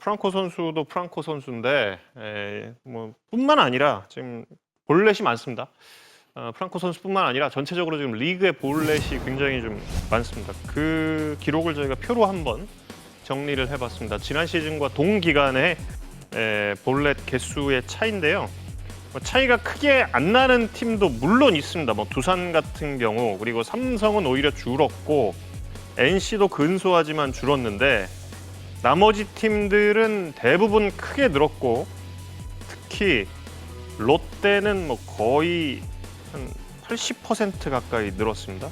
프랑코 선수도 프랑코 선수인데 뭐 뿐만 아니라 지금 볼넷이 많습니다. 프랑코 선수뿐만 아니라 전체적으로 지금 리그의 볼넷이 굉장히 좀 많습니다. 그 기록을 저희가 표로 한번 정리를 해봤습니다. 지난 시즌과 동기간의 볼넷 개수의 차이인데요. 차이가 크게 안 나는 팀도 물론 있습니다. 뭐 두산 같은 경우, 그리고 삼성은 오히려 줄었고 NC도 근소하지만 줄었는데 나머지 팀들은 대부분 크게 늘었고, 특히 롯데는 뭐 거의 한 80% 가까이 늘었습니다.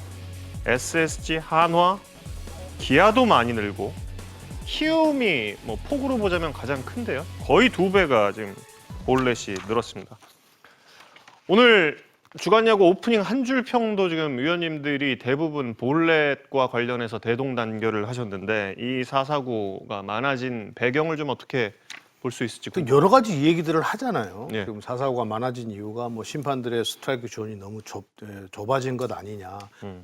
SSG, 한화, 기아도 많이 늘고, 키움이 뭐 폭으로 보자면 가장 큰데요. 거의 2배가 지금 볼넷이 늘었습니다. 오늘 주간야구 오프닝 한 줄 평도 지금 위원님들이 대부분 볼넷과 관련해서 대동단결을 하셨는데, 이 449가 많아진 배경을 좀 어떻게 볼 수 있을지 궁금합니다. 여러 가지 얘기들을 하잖아요. 예. 지금 449가 많아진 이유가 뭐 심판들의 스트라이크 존이 너무 좁아진 것 아니냐.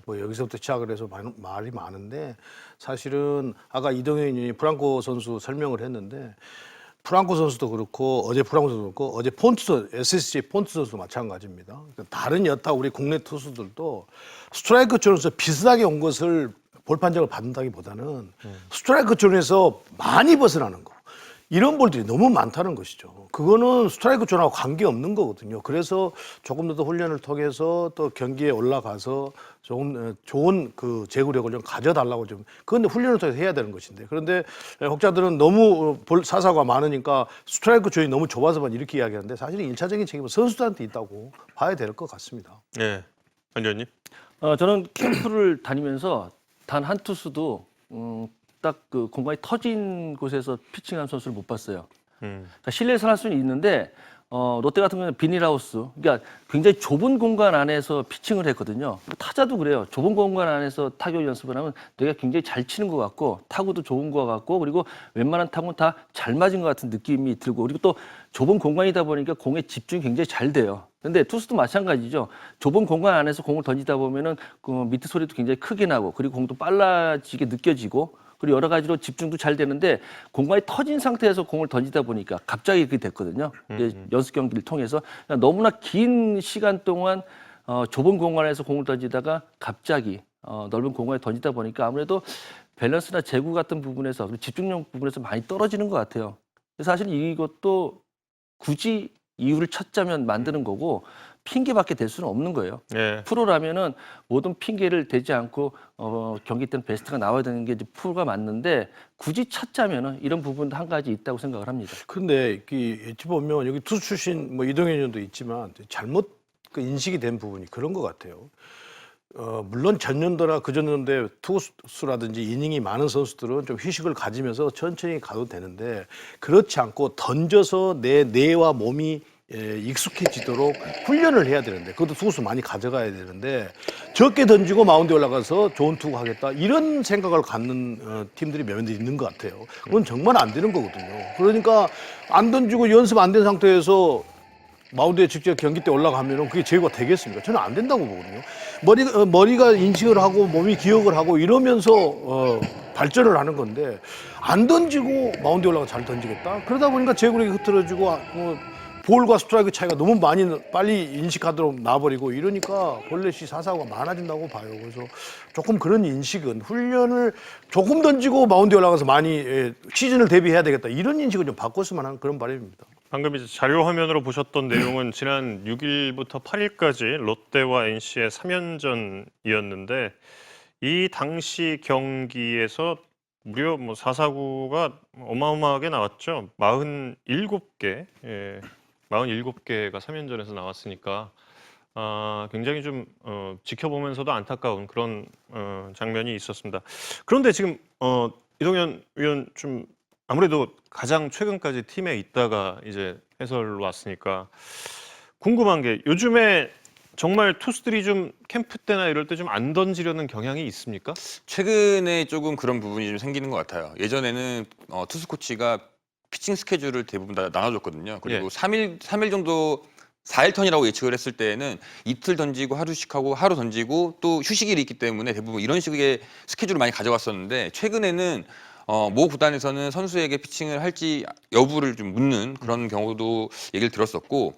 뭐 여기서부터 시작을 해서 말이 많은데, 사실은 아까 이동현 의원이 프랑코 선수 설명을 했는데, 프랑코 선수도 그렇고 어제 프랑코 선수도 그렇고 어제 SSG 폰트 선수도 마찬가지입니다. 그러니까 다른 여타 우리 국내 투수들도 스트라이크 존에서 비슷하게 온 것을 볼 판정을 받는다기보다는 스트라이크 존에서 많이 벗어나는 거. 이런 볼들이 너무 많다는 것이죠. 그거는 스트라이크 존하고 관계없는 거거든요. 그래서 조금 더 훈련을 통해서 또 경기에 올라가서 조금 좋은 그 제구력을 좀 가져달라고 좀, 그건 훈련을 통해서 해야 되는 것인데, 그런데 혹자들은 너무 사사가 많으니까 스트라이크 존이 너무 좁아서만 이렇게 이야기하는데, 사실은 1차적인 책임은 선수들한테 있다고 봐야 될 것 같습니다. 네, 한 의원님. 저는 캠프를 다니면서 단 한 투수도 딱 그 공간이 터진 곳에서 피칭한 선수를 못 봤어요. 그러니까 실내에서 할 수는 있는데 롯데 같은 경우는 비닐하우스, 그러니까 굉장히 좁은 공간 안에서 피칭을 했거든요. 타자도 그래요. 좁은 공간 안에서 타격 연습을 하면 내가 굉장히 잘 치는 것 같고, 타구도 좋은 것 같고, 그리고 웬만한 타구는 다 잘 맞은 것 같은 느낌이 들고, 그리고 또 좁은 공간이다 보니까 공에 집중이 굉장히 잘 돼요. 근데 투수도 마찬가지죠. 좁은 공간 안에서 공을 던지다 보면은 그 미트 소리도 굉장히 크게 나고, 그리고 공도 빨라지게 느껴지고, 그리고 여러 가지로 집중도 잘 되는데, 공간이 터진 상태에서 공을 던지다 보니까 갑자기 그게 됐거든요. 연습 경기를 통해서 너무나 긴 시간 동안 좁은 공간에서 공을 던지다가 갑자기 넓은 공간에 던지다 보니까 아무래도 밸런스나 제구 같은 부분에서, 그리고 집중력 부분에서 많이 떨어지는 것 같아요. 그래서 사실 이것도 굳이 이유를 찾자면 만드는 거고, 핑계밖에 될 수는 없는 거예요. 네. 프로라면은 모든 핑계를 대지 않고 경기 때는 베스트가 나와야 되는 게 이제 프로가 맞는데, 굳이 찾자면은 이런 부분도 한 가지 있다고 생각을 합니다. 그런데 어찌 보면 여기 투수 출신 뭐 이동현 의원도 있지만 잘못 그 인식이 된 부분이 그런 것 같아요. 물론 전년도나 그전년도에 투수라든지 이닝이 많은 선수들은 좀 휴식을 가지면서 천천히 가도 되는데, 그렇지 않고 던져서 내 뇌와 몸이 익숙해지도록 훈련을 해야 되는데, 그것도 투수 많이 가져가야 되는데, 적게 던지고 마운드에 올라가서 좋은 투구 하겠다 이런 생각을 갖는 팀들이 몇몇 있는 것 같아요. 그건 정말 안 되는 거거든요. 그러니까 안 던지고 연습 안 된 상태에서 마운드에 직접 경기 때 올라가면은 그게 제구가 되겠습니까? 저는 안 된다고 보거든요. 머리가 인식을 하고 몸이 기억을 하고 이러면서 발전을 하는 건데, 안 던지고 마운드에 올라가 잘 던지겠다. 그러다 보니까 제구력이 흐트러지고 볼과 스트라이크 차이가 너무 빨리 인식하도록 나버리고 이러니까 볼넷이 사사구가 많아진다고 봐요. 그래서 조금 그런 인식은, 훈련을 조금 던지고 마운드에 올라가서 많이 시즌을 대비해야 되겠다 이런 인식을 좀 바꿨으면 하는 그런 바람입니다. 방금 이제 자료 화면으로 보셨던 내용은 지난 6일부터 8일까지 롯데와 NC의 3연전이었는데, 이 당시 경기에서 무려 449가 어마어마하게 나왔죠. 47개, 47개가 3연전에서 나왔으니까 굉장히 좀 지켜보면서도 안타까운 그런 장면이 있었습니다. 그런데 지금 이동현 위원 좀 아무래도 가장 최근까지 팀에 있다가 이제 해설로 왔으니까 궁금한 게, 요즘에 정말 투수들이 좀 캠프 때나 이럴 때 좀 안 던지려는 경향이 있습니까? 최근에 조금 그런 부분이 좀 생기는 것 같아요. 예전에는 투수 코치가 피칭 스케줄을 대부분 다 나눠줬거든요. 그리고 예. 3일 정도 4일 턴이라고 예측을 했을 때에는 이틀 던지고 하루 휴식하고 하루 던지고 또 휴식일이 있기 때문에 대부분 이런 식의 스케줄을 많이 가져갔었는데, 최근에는 모 구단에서는 선수에게 피칭을 할지 여부를 좀 묻는 그런 경우도 얘기를 들었었고,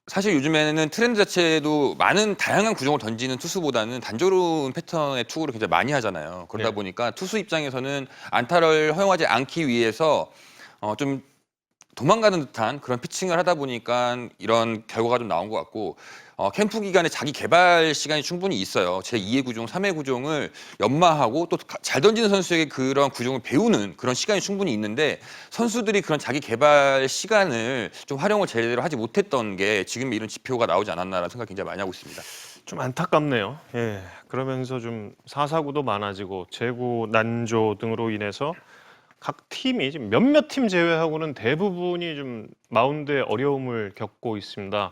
사실 요즘에는 트렌드 자체도 많은 다양한 구종을 던지는 투수보다는 단조로운 패턴의 투구를 굉장히 많이 하잖아요. 그러다 네. 보니까 투수 입장에서는 안타를 허용하지 않기 위해서 좀 도망가는 듯한 그런 피칭을 하다 보니까 이런 결과가 좀 나온 것 같고, 캠프 기간에 자기 개발 시간이 충분히 있어요. 제2의 구종, 3의 구종을 연마하고 또 잘 던지는 선수에게 그런 구종을 배우는 그런 시간이 충분히 있는데, 선수들이 그런 자기 개발 시간을 좀 활용을 제대로 하지 못했던 게 지금 이런 지표가 나오지 않았나라는 생각 굉장히 많이 하고 있습니다. 좀 안타깝네요. 예. 그러면서 좀 사사구도 많아지고 재구 난조 등으로 인해서 각 팀이 지금 몇몇 팀 제외하고는 대부분이 좀 마운드에 어려움을 겪고 있습니다.